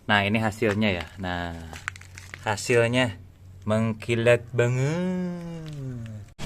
Nah, ini hasilnya ya. Nah, hasilnya mengkilat banget.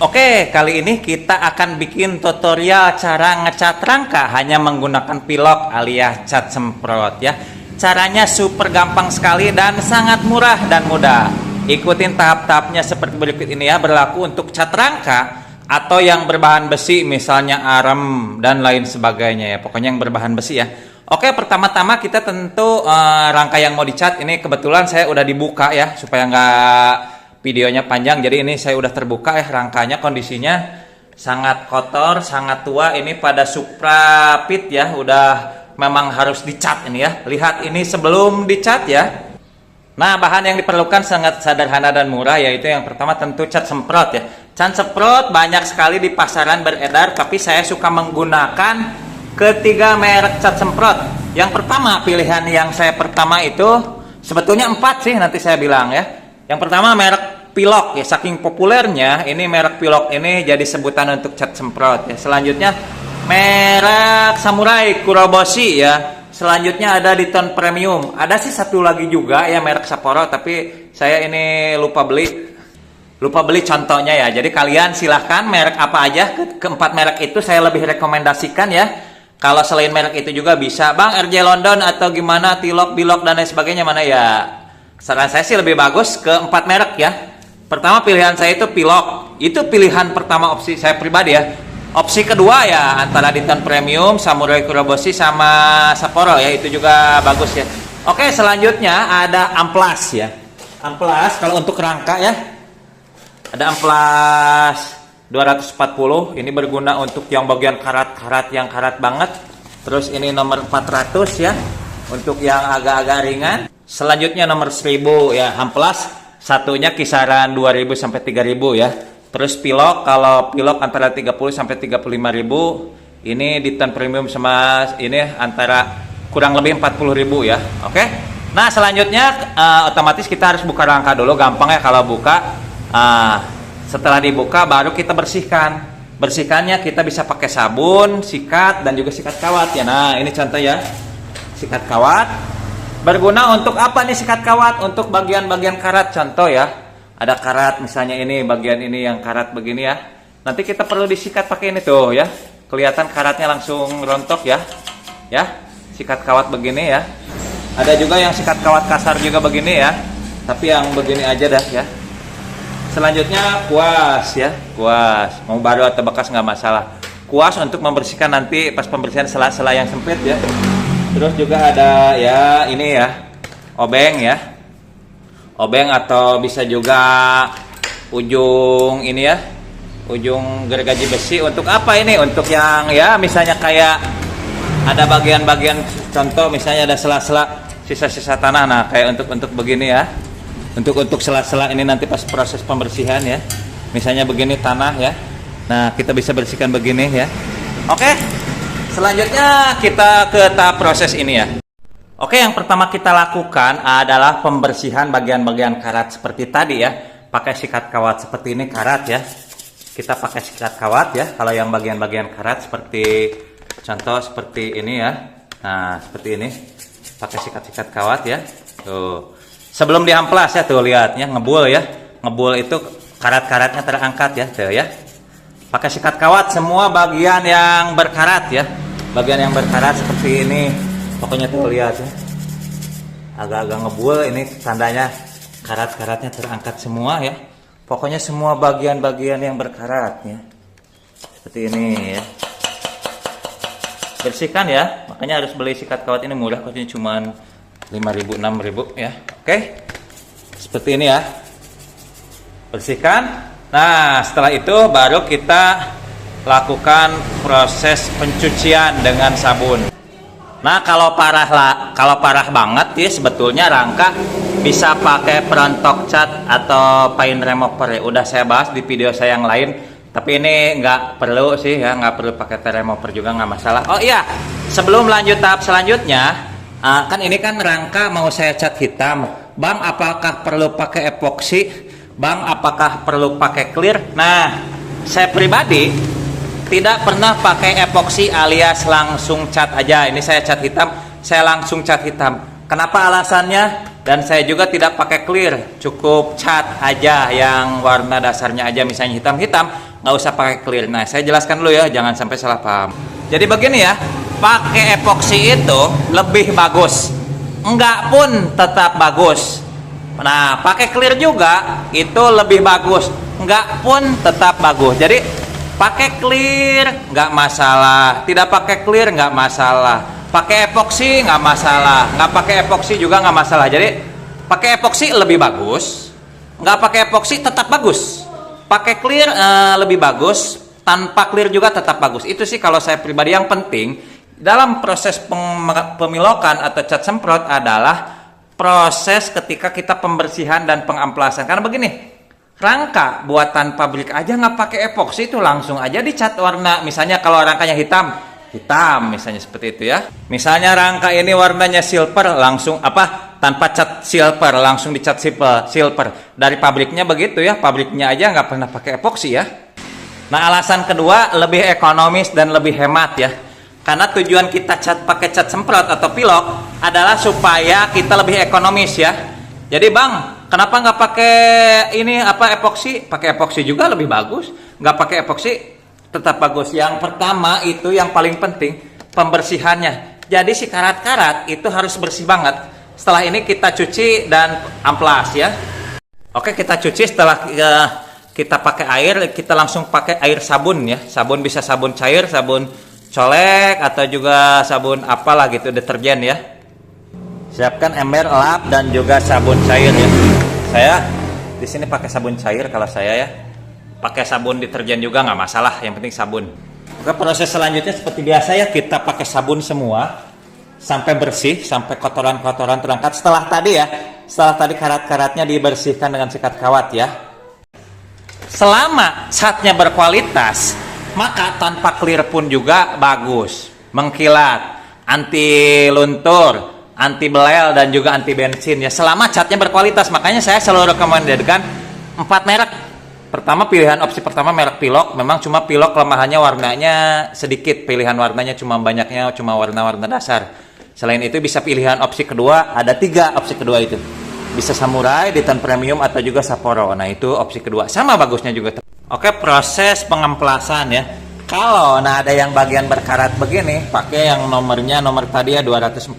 Oke, kali ini kita akan bikin tutorial cara ngecat rangka hanya menggunakan pilok alias cat semprot ya. Caranya super gampang sekali dan sangat murah dan mudah. Ikutin tahap-tahapnya seperti berikut ini ya. Berlaku untuk cat rangka atau yang berbahan besi, misalnya arem dan lain sebagainya ya. Pokoknya yang berbahan besi ya. Oke, pertama-tama kita tentu rangka yang mau dicat ini kebetulan saya udah dibuka ya, supaya nggak videonya panjang. Jadi ini saya udah terbuka ya, rangkanya kondisinya sangat kotor, sangat tua. Ini pada Supra Pit ya, udah memang harus dicat ini ya. Lihat ini sebelum dicat ya. Nah, bahan yang diperlukan sangat sederhana dan murah, yaitu yang pertama tentu cat semprot ya. Cat semprot banyak sekali di pasaran beredar, tapi saya suka menggunakan ketiga merek cat semprot. Yang pertama, pilihan yang saya pertama itu sebetulnya 4 sih nanti saya bilang ya. Yang pertama merek Pilok ya, saking populernya ini merek Pilok ini jadi sebutan untuk cat semprot ya. Selanjutnya merek Samurai Kuroboshi ya. Selanjutnya ada Diton Premium. Ada sih satu lagi juga ya merek Sapporo, tapi saya ini lupa beli contohnya ya. Jadi kalian silahkan merek apa aja, keempat merek itu saya lebih rekomendasikan ya. Kalau selain merek itu juga bisa Bang RJ London atau gimana, Tilok, Bilok dan lain sebagainya, mana ya. Saran saya sih lebih bagus ke 4 merek ya. Pertama pilihan saya itu Pilok. Itu pilihan pertama opsi saya pribadi ya. Opsi kedua ya antara Diton Premium, Samurai Kuroboshi sama Sapporo ya, itu juga bagus ya. Oke, selanjutnya ada amplas ya. Amplas kalau untuk rangka ya. Ada amplas 240, ini berguna untuk yang bagian karat-karat yang karat banget. Terus ini nomor 400 ya, untuk yang agak-agak ringan. Selanjutnya nomor 1000 ya, amplas satunya kisaran 2000 sampai 3000 ya. Terus pilok, kalau pilok antara 30 sampai 35.000. Ini Diton Premium sama ini antara kurang lebih 40.000 ya. Oke. Nah, selanjutnya otomatis kita harus buka rangka dulu, gampang ya kalau buka. Setelah dibuka baru kita bersihkan. Bersihkannya kita bisa pakai sabun, sikat, dan juga sikat kawat ya. Nah, ini contoh ya. Sikat kawat. Berguna untuk apa nih sikat kawat? Untuk bagian-bagian karat, contoh ya. Ada karat misalnya ini, bagian ini yang karat begini ya. Nanti kita perlu disikat pakai ini tuh ya. Kelihatan karatnya langsung rontok ya. Ya, sikat kawat begini ya. Ada juga yang sikat kawat kasar juga begini ya. Tapi yang begini aja dah ya. Selanjutnya kuas ya, kuas. Mau baru atau bekas nggak masalah. Kuas untuk membersihkan nanti pas pembersihan sela-sela yang sempit ya. Terus juga ada ya ini ya, obeng ya. Obeng atau bisa juga ujung ini ya, ujung gergaji besi. Untuk apa ini? Untuk yang ya misalnya kayak ada bagian-bagian, contoh misalnya ada sela-sela sisa-sisa tanah. Nah, kayak untuk begini ya. Untuk sela-sela ini nanti pas proses pembersihan ya. Misalnya begini tanah ya. Nah, kita bisa bersihkan begini ya. Oke. Selanjutnya kita ke tahap proses ini ya. Oke, yang pertama kita lakukan adalah pembersihan bagian-bagian karat seperti tadi ya. Pakai sikat kawat seperti ini karat ya. Kita pakai sikat kawat ya. Kalau yang bagian-bagian karat seperti contoh seperti ini ya. Nah, seperti ini. Pakai sikat-sikat kawat ya. Tuh. Sebelum diamplas ya, tuh lihatnya ngebul ya. Ngebul itu karat-karatnya terangkat ya, tuh ya. Pakai sikat kawat semua bagian yang berkarat ya. Bagian yang berkarat seperti ini. Pokoknya tuh lihat ya. Agak-agak ngebul, ini tandanya karat-karatnya terangkat semua ya. Pokoknya semua bagian-bagian yang berkarat ya. Seperti ini ya. Bersihkan ya. Makanya harus beli sikat kawat ini murah, kosnya cuman 5.000 6.000 ya. Oke. Seperti ini ya. Bersihkan. Nah, setelah itu baru kita lakukan proses pencucian dengan sabun. Nah, kalau parah banget ya sebetulnya rangka bisa pakai perontok cat atau paint remover ya. Udah saya bahas di video saya yang lain. Tapi ini nggak perlu sih ya, nggak perlu pakai remover juga, nggak masalah. Oh iya, sebelum lanjut tahap selanjutnya, kan ini kan rangka mau saya cat hitam. Bang, apakah perlu pakai epoksi? Bang, apakah perlu pakai clear? Nah, saya pribadi tidak pernah pakai epoksi alias langsung cat aja. Ini saya cat hitam, saya langsung cat hitam. Kenapa alasannya? Dan saya juga tidak pakai clear, cukup cat aja yang warna dasarnya aja, misalnya hitam-hitam, nggak usah pakai clear. Nah, saya jelaskan dulu ya, jangan sampai salah paham. Jadi begini ya, pakai epoksi itu lebih bagus, enggak pun tetap bagus. Nah, pakai clear juga itu lebih bagus, enggak pun tetap bagus. Jadi pakai clear nggak masalah, tidak pakai clear nggak masalah. Pakai epoksi nggak masalah, nggak pakai epoksi juga nggak masalah. Jadi pakai epoksi lebih bagus, nggak pakai epoksi tetap bagus. Pakai clear lebih bagus, tanpa clear juga tetap bagus. Itu sih kalau saya pribadi yang penting dalam proses pemilokan atau cat semprot adalah proses ketika kita pembersihan dan pengamplasan. Karena begini, rangka buatan pabrik aja nggak pakai epoksi itu langsung aja dicat warna. Misalnya kalau rangkanya hitam misalnya seperti itu ya. Misalnya rangka ini warnanya silver, langsung tanpa cat silver, langsung dicat silver. Dari pabriknya begitu ya, pabriknya aja nggak pernah pakai epoksi ya. Nah, alasan kedua lebih ekonomis dan lebih hemat ya. Karena tujuan kita pakai cat semprot atau pilok adalah supaya kita lebih ekonomis ya. Jadi bang, kenapa nggak pakai epoksi? Pakai epoksi juga lebih bagus. Nggak pakai epoksi tetap bagus. Yang pertama itu yang paling penting pembersihannya. Jadi si karat-karat itu harus bersih banget. Setelah ini kita cuci dan amplas ya. Oke, kita cuci. Setelah kita pakai air, kita langsung pakai air sabun ya. Sabun bisa sabun cair, sabun colek, atau juga sabun apalah gitu, deterjen ya. Siapkan ember, lap, dan juga sabun cair ya. Saya di sini pakai sabun cair kalau saya ya. Pakai sabun deterjen juga nggak masalah, yang penting sabun. Oke, proses selanjutnya seperti biasa ya, kita pakai sabun semua sampai bersih, sampai kotoran-kotoran terangkat. Setelah tadi karat-karatnya dibersihkan dengan sikat kawat ya. Selama catnya berkualitas, maka tanpa clear pun juga bagus, mengkilat, anti luntur, anti belel, dan juga anti bensin ya. Selama catnya berkualitas, makanya saya selalu rekomendasikan 4 merek. Pertama, opsi pertama merek Pilok. Memang cuma Pilok kelemahannya warnanya sedikit, pilihan warnanya banyaknya cuma warna-warna dasar. Selain itu bisa pilihan opsi kedua, ada 3 opsi kedua itu. Bisa Samurai, Titan Premium, atau juga Sapporo. Nah, itu opsi kedua. Sama bagusnya juga. Oke, proses pengemplasan ya. Kalau ada yang bagian berkarat begini, pakai yang nomor tadi ya 240.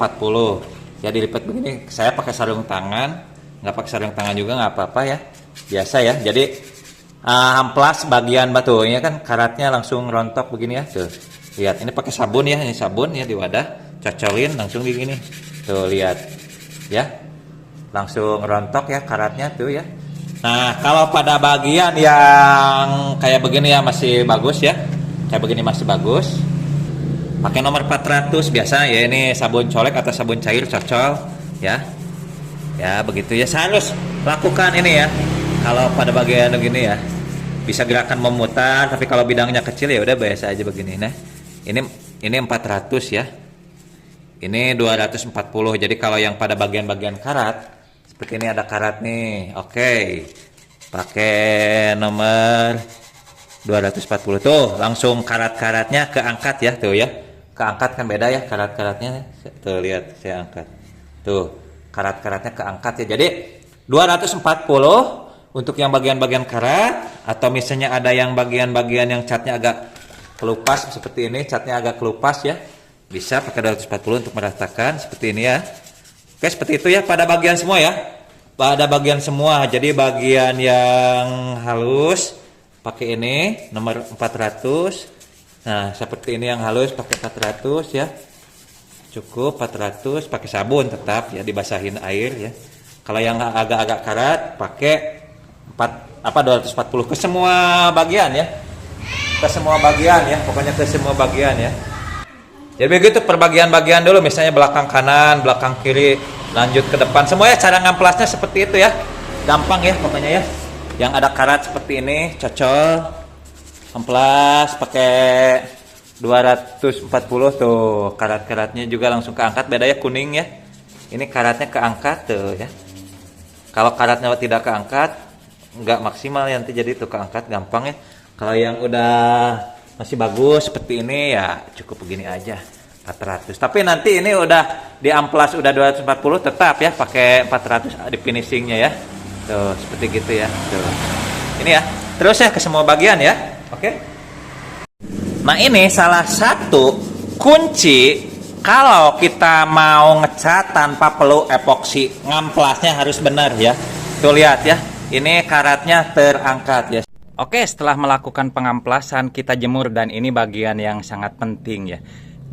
Ya dilipat begini. Saya pakai sarung tangan, nggak pakai sarung tangan juga nggak apa-apa ya. Biasa ya. Jadi amplas bagian batu ini kan karatnya langsung rontok begini ya. Tuh. Lihat, ini pakai sabun ya, ini sabun ya di wadah. Cocolin langsung begini. Tuh, lihat. Ya. Langsung rontok ya karatnya tuh ya. Nah, kalau pada bagian yang kayak begini ya masih bagus ya. Kayak begini masih bagus. Pakai nomor 400 biasa ya, ini sabun colek atau sabun cair cocol ya. Ya, begitu ya. Saya harus lakukan ini ya. Kalau pada bagian begini ya, bisa gerakan memutar, tapi kalau bidangnya kecil ya udah biasa aja begini. Nah, ini 400 ya. Ini 240. Jadi kalau yang pada bagian-bagian karat seperti ini ada karat nih. Oke. Pakai nomor 240 tuh, langsung karat-karatnya keangkat ya, tuh ya. Keangkat kan beda ya karat-karatnya. Tuh lihat saya angkat. Tuh, karat-karatnya keangkat ya. Jadi 240 untuk yang bagian-bagian karat, atau misalnya ada yang bagian-bagian yang catnya agak kelupas seperti ini, catnya agak kelupas ya. Bisa pakai 240 untuk meratakan seperti ini ya. Oke, seperti itu ya pada bagian semua ya. Pada bagian semua. Jadi bagian yang halus pakai ini nomor 400. Nah, seperti ini yang halus pakai 400 ya. Cukup 400, pakai sabun tetap ya, dibasahin air ya. Kalau yang agak-agak karat pakai 240 ke semua bagian ya. Ke semua bagian ya, pokoknya ke semua bagian ya. Jadi begitu perbagian-bagian dulu, misalnya belakang kanan, belakang kiri, lanjut ke depan. Semuanya cara ngamplasnya seperti itu ya. Gampang ya pokoknya ya. Yang ada karat seperti ini, cocol. Amplas pakai 240 tuh. Karat-karatnya juga langsung keangkat, beda ya kuning ya. Ini karatnya keangkat tuh ya. Kalau karatnya tidak keangkat, nggak maksimal ya, nanti jadi tuh keangkat gampang ya. Kalau yang udah masih bagus seperti ini ya cukup begini aja. 400. Tapi nanti ini udah di amplas udah 240 tetap ya pakai 400 di finishingnya ya. Tuh, seperti gitu ya. Tuh. Ini ya. Terus ya ke semua bagian ya. Oke. Nah, ini salah satu kunci kalau kita mau ngecat tanpa perlu epoksi. Ngamplasnya harus benar ya. Tuh lihat ya. Ini karatnya terangkat ya. Oke, setelah melakukan pengamplasan kita jemur dan ini bagian yang sangat penting ya.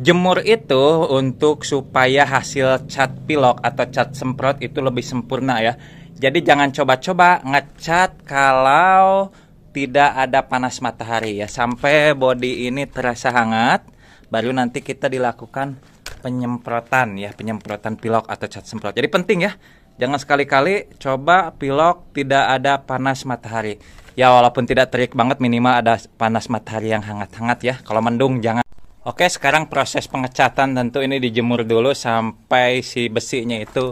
Jemur itu untuk supaya hasil cat pilok atau cat semprot itu lebih sempurna ya. Jadi jangan coba-coba ngecat kalau tidak ada panas matahari ya. Sampai body ini terasa hangat, baru nanti kita dilakukan penyemprotan ya, penyemprotan pilok atau cat semprot. Jadi penting ya, jangan sekali-kali coba pilok tidak ada panas matahari. Ya walaupun tidak terik banget, minimal ada panas matahari yang hangat-hangat ya. Kalau mendung jangan. Oke, sekarang proses pengecatan tentu ini dijemur dulu sampai si besinya itu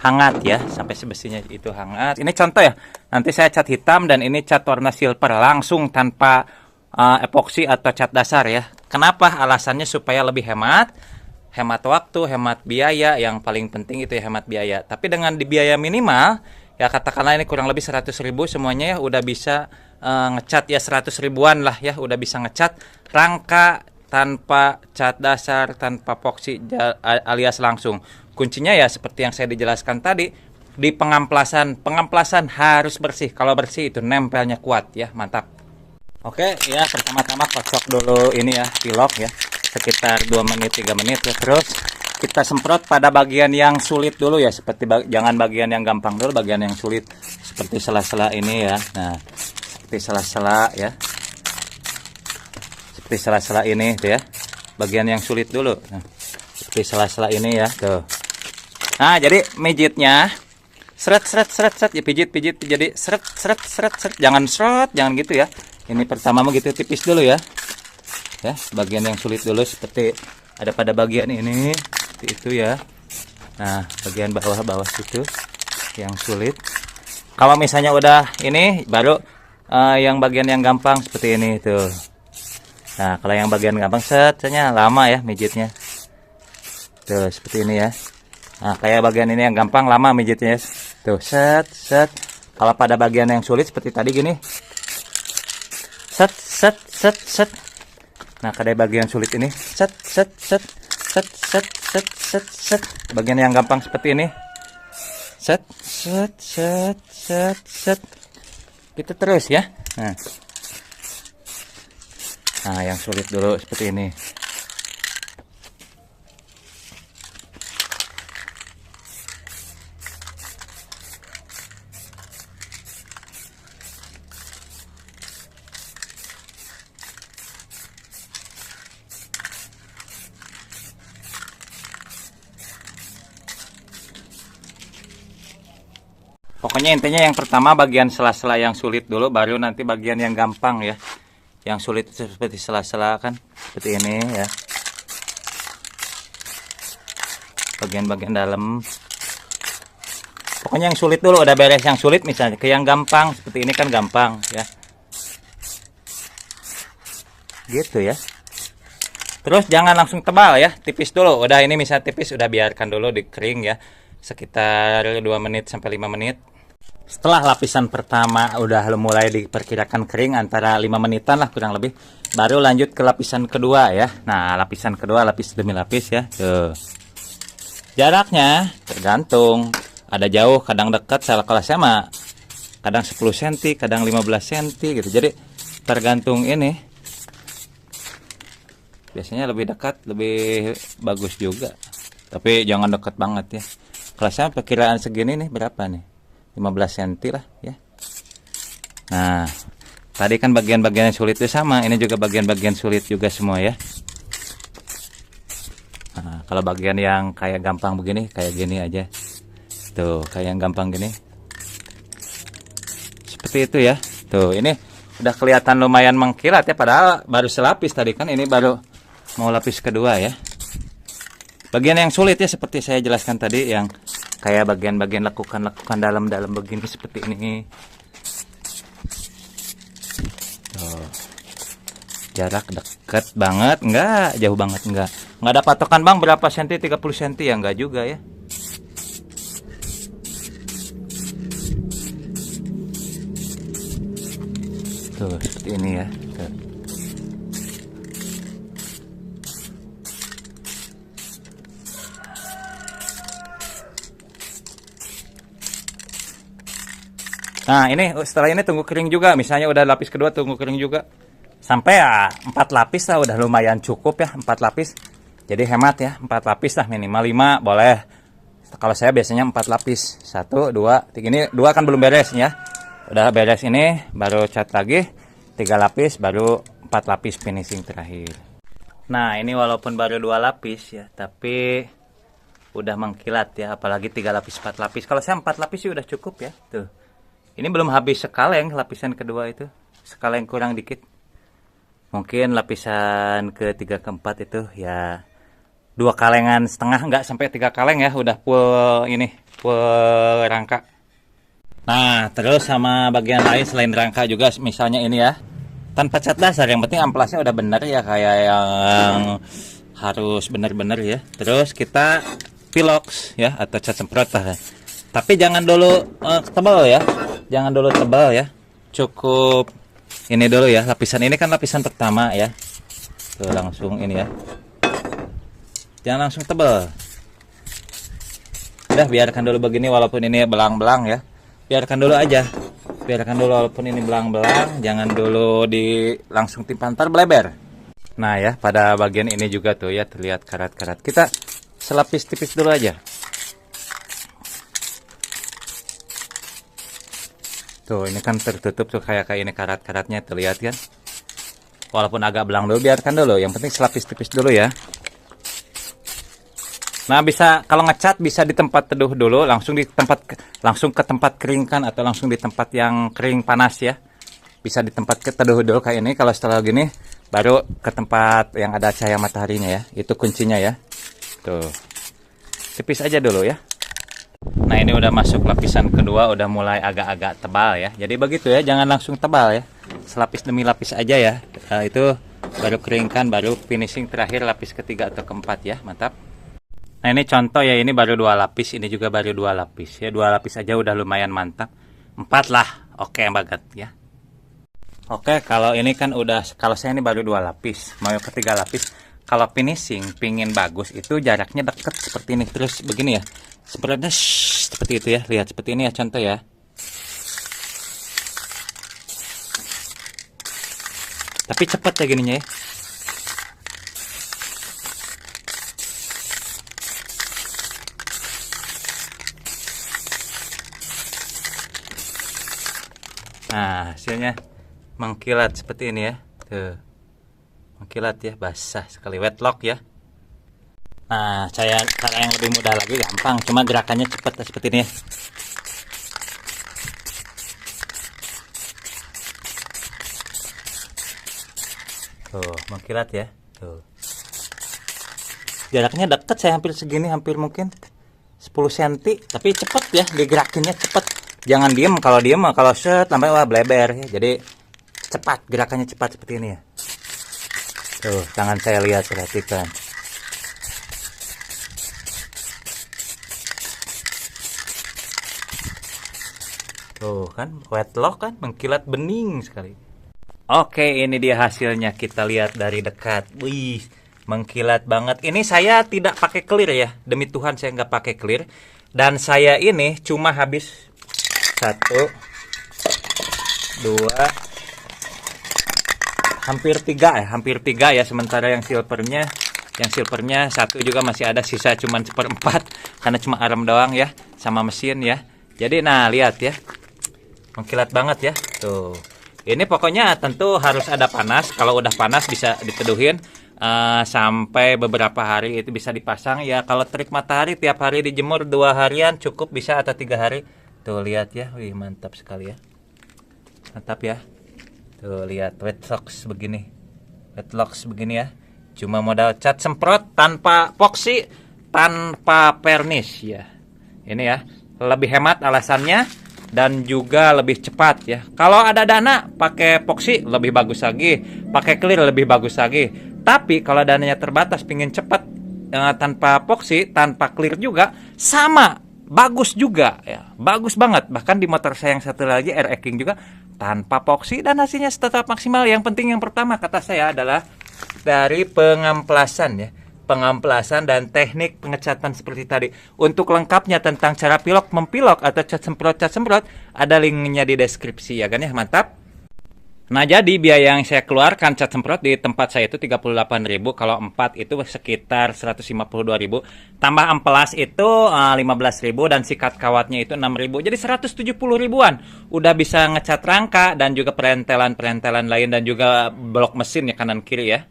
hangat ya, sampai si besinya itu hangat. Ini contoh ya, nanti saya cat hitam dan ini cat warna silver langsung tanpa epoksi atau cat dasar ya. Kenapa? Alasannya supaya lebih hemat waktu, hemat biaya, yang paling penting itu ya hemat biaya. Tapi dengan di biaya minimal, ya katakanlah ini kurang lebih 100.000 semuanya ya udah bisa ngecat ya 100 ribuan lah ya, udah bisa ngecat rangka tanpa cat dasar, tanpa epoksi alias langsung. Kuncinya ya seperti yang saya dijelaskan tadi, di pengamplasan. Pengamplasan harus bersih. Kalau bersih itu nempelnya kuat ya, mantap. Oke, ya pertama-tama kocok dulu ini ya pilok ya. Sekitar 2 menit 3 menit ya. Terus kita semprot pada bagian yang sulit dulu ya, seperti jangan bagian yang gampang dulu, bagian yang sulit seperti sela-sela ini ya. Nah, seperti sela-sela ya. Seperti sela-sela ini tuh ya, bagian yang sulit dulu. Nah, seperti sela-sela ini ya tuh. Nah, jadi mijitnya seret ya, pijit jadi seret, jangan seret, jangan gitu ya. Ini pertama begitu tipis dulu ya. Ya, bagian yang sulit dulu seperti ada pada bagian ini, seperti itu ya. Nah, bagian bawah situ yang sulit. Kalau misalnya udah ini baru yang bagian yang gampang seperti ini tuh. Nah, kalau yang bagian gampang setnya lama ya mijitnya. Tuh, seperti ini ya. Nah, kayak bagian ini yang gampang lama mijitnya. Tuh, set. Kalau pada bagian yang sulit seperti tadi gini. Set. Nah, kayak bagian sulit ini. Set. Bagian yang gampang seperti ini. Set. Gitu terus ya. Nah, yang sulit dulu seperti ini. Pokoknya intinya yang pertama bagian sela-sela yang sulit dulu, baru nanti bagian yang gampang ya. Yang sulit seperti sela-sela kan, seperti ini ya. Bagian-bagian dalam. Pokoknya yang sulit dulu, udah beres yang sulit misalnya. Ke yang gampang, seperti ini kan gampang ya. Gitu ya. Terus jangan langsung tebal ya, tipis dulu. Udah ini misalnya tipis, udah biarkan dulu dikering ya. Sekitar 2 menit sampai 5 menit. Setelah lapisan pertama udah mulai diperkirakan kering antara 5 menitan lah kurang lebih, baru lanjut ke lapisan kedua ya. Nah, lapisan kedua lapis demi lapis ya. Tuh. Jaraknya tergantung, ada jauh, kadang dekat, kalau saya mah kadang 10 cm, kadang 15 cm gitu. Jadi tergantung ini. Biasanya lebih dekat lebih bagus juga. Tapi jangan dekat banget ya. Kalau saya perkiraan segini nih berapa nih? 15 cm lah ya. Nah, tadi kan bagian-bagian yang sulit itu sama, ini juga bagian-bagian sulit juga semua ya. Nah, kalau bagian yang kayak gampang begini, kayak gini aja. Tuh, kayak yang gampang gini. Seperti itu ya. Tuh, ini udah kelihatan lumayan mengkilat ya, padahal baru selapis tadi kan, ini baru mau lapis kedua ya. Bagian yang sulit ya seperti saya jelaskan tadi, yang kayak bagian-bagian lekukan dalam begini seperti ini. Tuh. Jarak dekat banget enggak, jauh banget enggak. Nggak ada patokan bang berapa senti, 30 senti ya nggak juga ya. Tuh seperti ini ya. Tuh. Nah ini setelah ini tunggu kering juga. Misalnya udah lapis kedua tunggu kering juga. Sampai ya 4 lapis lah udah lumayan cukup ya, 4 lapis. Jadi hemat ya, 4 lapis lah minimal 5 boleh. Kalau saya biasanya 4 lapis. 1, 2, 3. Ini 2 kan belum beres ya. Udah beres ini baru cat lagi 3 lapis baru 4 lapis finishing terakhir. Nah ini walaupun baru 2 lapis ya, tapi udah mengkilat ya. Apalagi 3 lapis 4 lapis. Kalau saya 4 lapis sih udah cukup ya. Tuh. Ini belum habis sekaleng lapisan kedua itu. Sekaleng kurang dikit. Mungkin lapisan ketiga keempat itu ya 2 kalengan setengah, nggak sampai 3 kaleng ya, udah full ini, full rangka. Nah terus sama bagian lain selain rangka juga, misalnya ini ya, tanpa cat dasar, yang penting amplasnya udah bener ya, kayak yang harus bener-bener ya. Terus kita pilox ya atau cat semprot lah. Tapi jangan dulu tebal ya, jangan dulu tebal ya, cukup ini dulu ya, lapisan ini kan lapisan pertama ya. Tuh langsung ini ya, jangan langsung tebal. Udah biarkan dulu begini walaupun ini belang-belang ya, biarkan dulu aja, biarkan dulu walaupun ini belang-belang, jangan dulu langsung timpa, ntar beleber. Nah ya, pada bagian ini juga tuh ya terlihat karat-karat, kita selapis tipis dulu aja. Tuh ini kan tertutup tuh kayak ini karat-karatnya terlihat kan. Walaupun agak belang dulu, biarkan dulu. Yang penting selapis tipis dulu ya. Nah bisa kalau ngecat bisa di tempat teduh dulu, langsung ke tempat keringkan atau langsung di tempat yang kering panas ya. Bisa di tempat teduh dulu kayak ini. Kalau setelah gini baru ke tempat yang ada cahaya mataharinya ya. Itu kuncinya ya. Tuh tipis aja dulu ya. Nah ini udah masuk lapisan kedua, udah mulai agak-agak tebal ya. Jadi begitu ya, jangan langsung tebal ya. Selapis demi lapis aja ya. Itu baru keringkan, baru finishing terakhir lapis ketiga atau keempat ya. Mantap. Nah ini contoh ya, ini baru 2 lapis, ini juga baru 2 lapis ya. 2 lapis aja udah lumayan mantap. 4 lah, oke banget ya. Oke, kalau ini kan udah, kalau saya ini baru 2 lapis, mau ke 3 lapis. Kalau finishing pingin bagus itu jaraknya deket seperti ini, terus begini ya. Sepertinya seperti itu ya, lihat seperti ini ya contoh ya. Tapi cepat ya gininya ya. Nah hasilnya mengkilat seperti ini ya. Tuh mengkilat ya, basah sekali, wet lock ya. Nah cara yang lebih mudah lagi gampang, cuma gerakannya cepat seperti ini ya. Tuh mengkilat ya. Tuh jaraknya dekat, saya hampir segini, hampir mungkin 10 cm, tapi cepet ya digerakinnya, cepet. Jangan diem, kalau set sampai wah bleber ya. Jadi cepat, gerakannya cepat seperti ini ya. Tuh tangan saya lihat, perhatikan. Tuh kan, wet lock kan, mengkilat bening sekali. Oke, ini dia hasilnya, kita lihat dari dekat. Wih, mengkilat banget. Ini saya tidak pakai clear ya, demi Tuhan saya nggak pakai clear. Dan saya ini cuma habis 1, 2, hampir 3 ya. Sementara yang silvernya 1 juga masih ada sisa, cuman 1/4 karena cuma arem doang ya, sama mesin ya. Jadi nah lihat ya, mengkilat banget ya. Tuh ini pokoknya tentu harus ada panas. Kalau udah panas bisa diteduhin sampai beberapa hari itu bisa dipasang ya. Kalau terik matahari tiap hari dijemur 2 harian cukup bisa, atau 3 hari. Tuh lihat ya, wih mantap sekali ya, mantap ya. Tuh lihat wet locks begini, ya. Cuma modal cat semprot tanpa epoxy, tanpa pernis ya. Ini ya lebih hemat alasannya, dan juga lebih cepat ya. Kalau ada dana pakai epoxy lebih bagus lagi, pakai clear lebih bagus lagi. Tapi kalau dananya terbatas, pingin cepat, tanpa epoxy, tanpa clear juga sama, bagus juga ya, bagus banget. Bahkan di motor saya yang satu lagi RX King juga tanpa epoxy dan hasilnya tetap maksimal. Yang penting yang pertama kata saya adalah dari pengamplasan ya, pengamplasan dan teknik pengecatan seperti tadi. Untuk lengkapnya tentang cara pilok mempilok atau cat semprot ada linknya di deskripsi ya kan ya, mantap. Nah, jadi biaya yang saya keluarkan cat semprot di tempat saya itu 38.000, kalau 4 itu sekitar 152.000. Tambah amplas itu 15.000 dan sikat kawatnya itu 6.000. Jadi 170 ribuan. Udah bisa ngecat rangka dan juga perentelan-perentelan lain dan juga blok mesin ya kanan kiri ya.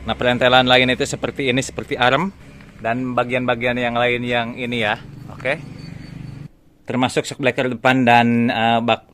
Nah, perentelan lain itu seperti ini, seperti arm dan bagian-bagian yang lain yang ini ya. Oke. Termasuk shock breaker depan dan bak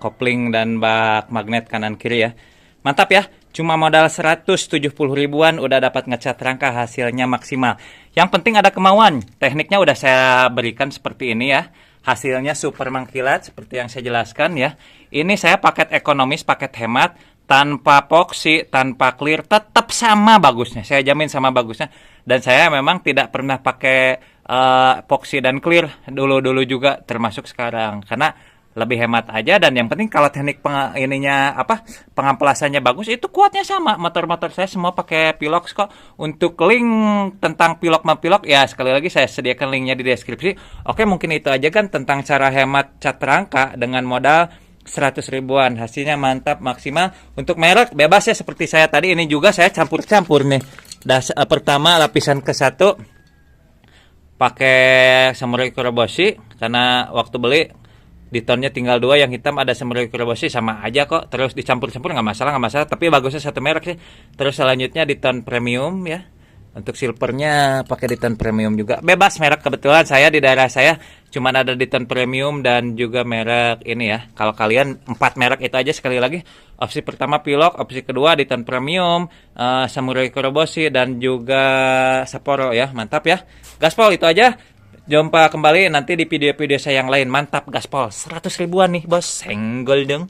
kopling dan bak magnet kanan kiri ya. Mantap ya, cuma modal 170 ribuan udah dapat ngecat rangka, hasilnya maksimal. Yang penting ada kemauan. Tekniknya udah saya berikan seperti ini ya. Hasilnya super mengkilat seperti yang saya jelaskan ya. Ini saya paket ekonomis, paket hemat, tanpa epoxy, tanpa clear, tetap sama bagusnya. Saya jamin sama bagusnya. Dan saya memang tidak pernah pakai epoxy dan clear dulu juga, termasuk sekarang, karena lebih hemat aja. Dan yang penting kalau teknik pengamplasannya bagus, itu kuatnya sama. Motor-motor saya semua pakai Pilox kok. Untuk link tentang pilok mempilok ya sekali lagi saya sediakan linknya di deskripsi. Oke, mungkin itu aja kan tentang cara hemat cat rangka dengan modal 100 ribuan. Hasilnya mantap, maksimal. Untuk merek bebas ya, seperti saya tadi. Ini juga saya campur-campur nih. Pertama lapisan ke-1 pakai Samurai Kuroboshi, karena waktu beli di tonnya tinggal 2, yang hitam ada Samurai Kuroboshi, sama aja kok. Terus dicampur-campur nggak masalah, tapi bagusnya satu merek sih. Terus selanjutnya di ton premium ya. Untuk silvernya pakai di ton premium juga. Bebas merek, kebetulan saya di daerah saya cuma ada di ton premium dan juga merek ini ya. Kalau kalian 4 merek itu aja sekali lagi. Opsi pertama Pilok, opsi kedua di ton premium, Samurai Kuroboshi dan juga Sapporo ya. Mantap ya. Gaspol itu aja. Jumpa kembali nanti di video-video saya yang lain. Mantap gaspol. 100 ribuan nih bos. Senggol dong.